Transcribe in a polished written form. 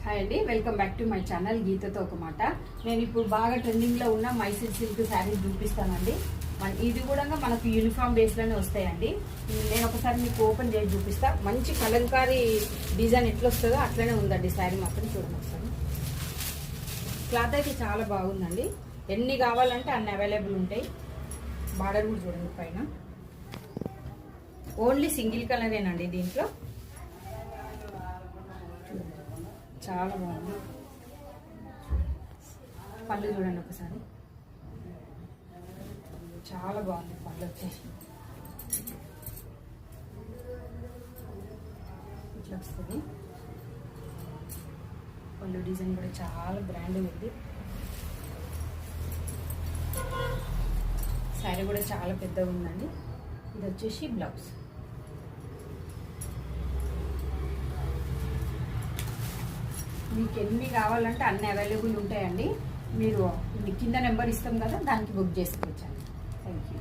Hi అండి, welcome back to my channel గీతతో ఒక మాట. నేను ఇప్పుడు బాగా ట్రెండింగ్లో ఉన్న మైసూర్ సిల్క్ శారీస్ చూపిస్తానండి. ఇది కూడా మనకు యూనిఫామ్ బేస్లోనే వస్తాయండి. నేను ఒకసారి మీకు ఓపెన్ చేసి చూపిస్తా. మంచి కలంకారీ డిజైన్ ఎట్లా వస్తుందో అట్లనే ఉందండి శారీ మాత్రం. చూడండి ఒకసారి. క్లాత్ అయితే చాలా బాగుందండి. ఎన్ని కావాలంటే అన్ని అవైలబుల్ ఉంటాయి. బార్డర్ కూడా చూడండి పైన. ఓన్లీ సింగిల్ కలరేనండి దీంట్లో. చాలా బాగుంది. పళ్ళు చూడండి ఒకసారి. చాలా బాగుంది పళ్ళు వచ్చేసి. ఇట్లా వస్తుంది. పళ్ళు డిజైన్ కూడా చాలా బ్రాండ్ ఉంది. శారీ కూడా చాలా పెద్దగా ఉందండి. ఇది వచ్చేసి బ్లౌజ్. మీకు ఎన్ని కావాలంటే అన్ని అవైలబుల్ ఉంటాయండి. మీరు కింద నెంబర్ ఇస్తాం కదా, దానికి బుక్ చేసుకోవచ్చండి. Thank you.